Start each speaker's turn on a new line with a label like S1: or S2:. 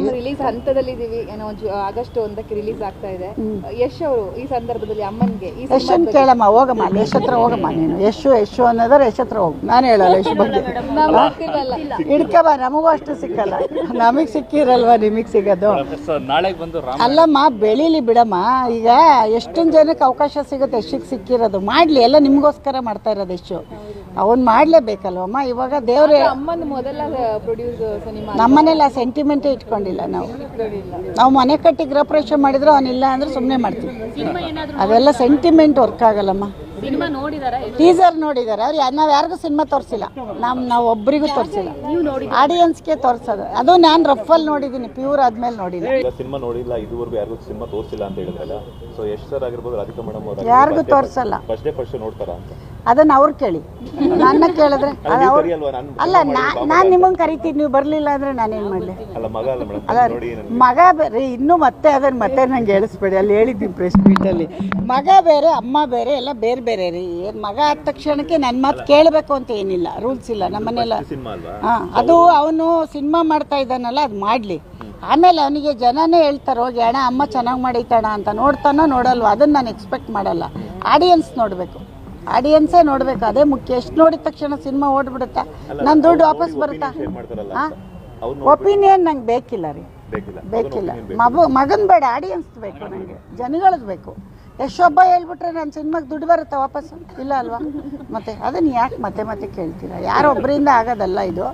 S1: Ma'am release ಹಂತದಲ್ಲಿ ಇದೀವಿ, ಏನೋ ಆಗಸ್ಟ್ 1ಕ್ಕೆ ರಿಲೀಸ್ ಆಗ್ತಾ ಇದೆ. ಯಶ್ ಅವರು ಈ ಸಂದರ್ಭದಲ್ಲಿ ಅಮ್ಮನ್ಗೆ ಈ
S2: ಯಶನ್ ಕೇಳಮ್ಮ, ಹೋಗಮ್ಮ ಅಲ್ಲಿ ಯಶ್ ಹತ್ರ ಹೋಗಮ್ಮ ನೀನು. ಯಶು ಅನ್ನೋದ್ರೆ ಯಶ್ ಹತ್ರ ಹೋಗು, ನಾನು ಹೇಳಲ್ಲ ಯಶ್ ಬಗ್ಗೆ. ಹಿಡ್ಕಬ, ನಮಗೂ ಅಷ್ಟು ಸಿಕ್ಕಲ್ಲ, ನಮಗ್ ಸಿಕ್ಕಿರಲ್ವಾ ನಿಮಗ್ ಸಿಗೋದು. ಅಲ್ಲಮ್ಮ ಬೆಳೀಲಿ ಬಿಡಮ್ಮ. ಈಗ ಎಷ್ಟೊಂದು ಜನಕ್ಕೆ ಅವಕಾಶ ಸಿಗುತ್ತೆ, ಯಶಿಗೆ ಸಿಕ್ಕಿರೋದು. ಮಾಡ್ಲಿ, ಎಲ್ಲ ನಿಮ್ಗೋಸ್ಕರ ಮಾಡ್ತಾ ಇರೋದು ಯಶು. ಅವನ್ ಮಾಡ್ಲೇಬೇಕಲ್ವಮ್ಮ. ಇವಾಗ ದೇವ್ರೆ
S1: ಅಮ್ಮನ ಮೊದಲ ಪ್ರೊಡ್ಯೂಸ್ ಸಿನಿಮಾ,
S2: ನಮ್ಮನೆಲ್ಲ ಸೆಂಟಿಮೆಂಟೇ ಇಟ್ಕೊಂಡಿಲ್ಲ ನಾವು ಮನೆ ಕಟ್ಟಿ ಗೃಹಪ್ರವೇಶ ಮಾಡಿದ್ರು ಅವನಿಲ್ಲ ಅಂದ್ರೆ ಸುಮ್ಮನೆ ಮಾಡ್ತೀವಿ. ಅದೆಲ್ಲ ಸೆಂಟಿಮೆಂಟ್ ವರ್ಕ್ ಆಗಲ್ಲಮ್ಮ. ಟೀಸರ್ ನೋಡಿದಾರೆ ಅವ್ರು, ನಾವು ಯಾರಿಗೂ ಸಿನಿಮಾ ತೋರಿಸಿಲ್ಲ, ನಾವು ಒಬ್ಬರಿಗೂ ತೋರಿಸಿಲ್ಲ, ಆಡಿಯನ್ಸ್ಗೆ ತೋರಿಸೋದು. ಅದು ನಾನು ರಫಲ್ಲಿ ನೋಡಿದ್ದೀನಿ, ಪ್ಯೂರ್ ಆದ್ಮೇಲೆ ನೋಡಿಲ್ಲ.
S3: ಸಿನಿಮಾ ನೋಡಿಲ್ಲ ಇದುವರೆಗೂ, ಯಾರಿಗೂ ಸಿನಿಮಾ ತೋರಿಸಿಲ್ಲ ಅಂತ ಹೇಳಿದ್ರಲ್ಲ. ಸೊ ಯಶ್ ಸರ್ ಆಗಿರ್ಬೋದು, ರಾಧಿಕಾ ಮೇಡಮ್ ಅವರು
S2: ಯಾರಿಗೂ ತೋರಿಸಲ್ಲ.
S3: ಫಸ್ಟ್ ನೋಡ್ತಾರಾ ಅಂತ
S2: ಅದನ್ನ ಅವ್ರು ಕೇಳಿ, ನನ್ನ ಕೇಳಿದ್ರೆ ಅಲ್ಲ. ನಾನು ನಿಮ್ಮಂಗೆ ಕರಿತೀನಿ, ನೀವು ಬರಲಿಲ್ಲ ಅಂದ್ರೆ ನಾನೇನು ಮಾಡಲಿ? ಮಗ ಬೇರೆ ಇನ್ನೂ ಮತ್ತೆ ಅದನ್ನ ಮತ್ತೆ ನಂಗೆ ಹೇಳಿಸ್ಬೇಡಿ. ಅಲ್ಲಿ ಹೇಳಿದ್ದೀನಿ ಪ್ರೆಸ್ ಮೀಟಲ್ಲಿ, ಮಗ ಬೇರೆ ಅಮ್ಮ ಬೇರೆ, ಎಲ್ಲ ಬೇರೆ ಬೇರೆ ರೀ. ಮಗ ಆದ ತಕ್ಷಣಕ್ಕೆ ನನ್ನ ಮಾತು ಕೇಳಬೇಕು ಅಂತ ಏನಿಲ್ಲ, ರೂಲ್ಸ್ ಇಲ್ಲ ನಮ್ಮನೆಲ್ಲ. ಹಾಂ, ಅದು ಅವನು ಸಿನಿಮಾ ಮಾಡ್ತಾ ಇದ್ದಾನಲ್ಲ, ಅದು ಮಾಡಲಿ. ಆಮೇಲೆ ಅವನಿಗೆ ಜನನೇ ಹೇಳ್ತಾರೆ ಹೋಗಿ ಅಣ್ಣ ಅಮ್ಮ ಚೆನ್ನಾಗಿ ಮಾಡೈತಣ ಅಂತ. ನೋಡ್ತಾನೋ ನೋಡಲ್ವ ಅದನ್ನು ನಾನು ಎಕ್ಸ್ಪೆಕ್ಟ್ ಮಾಡಲ್ಲ. ಆಡಿಯನ್ಸ್ ನೋಡಬೇಕು, ಆಡಿಯನ್ಸೇ ನೋಡಬೇಕು, ಅದೇ ಮುಖ್ಯ. ಎಷ್ಟು ನೋಡಿದ ತಕ್ಷಣ ಸಿನಿಮಾ ಓಡ್ಬಿಡುತ್ತಾ? ನನ್ನ ದುಡ್ಡು ವಾಪಸ್ ಬರುತ್ತಾ? ಹಾಂ, ಒಪಿನಿಯನ್ ನಂಗೆ ಬೇಕಿಲ್ಲ ರೀ, ಬೇಕಿಲ್ಲ. ಮಗನ್ ಬೇಡ, ಆಡಿಯನ್ಸ್ ಬೇಕು ನನಗೆ, ಜನಗಳದ್ದು ಬೇಕು. ಎಷ್ಟೊಬ್ಬ ಹೇಳ್ಬಿಟ್ರೆ ನನ್ನ ಸಿನಿಮಾಗೆ ದುಡ್ಡು ಬರುತ್ತಾ ವಾಪಸ್? ಇಲ್ಲ ಅಲ್ವಾ? ಮತ್ತೆ ಅದನ್ನು ಯಾಕೆ ಮತ್ತೆ ಮತ್ತೆ ಕೇಳ್ತೀರಾ? ಯಾರೊಬ್ಬರಿಂದ ಆಗೋದಲ್ಲ ಇದು.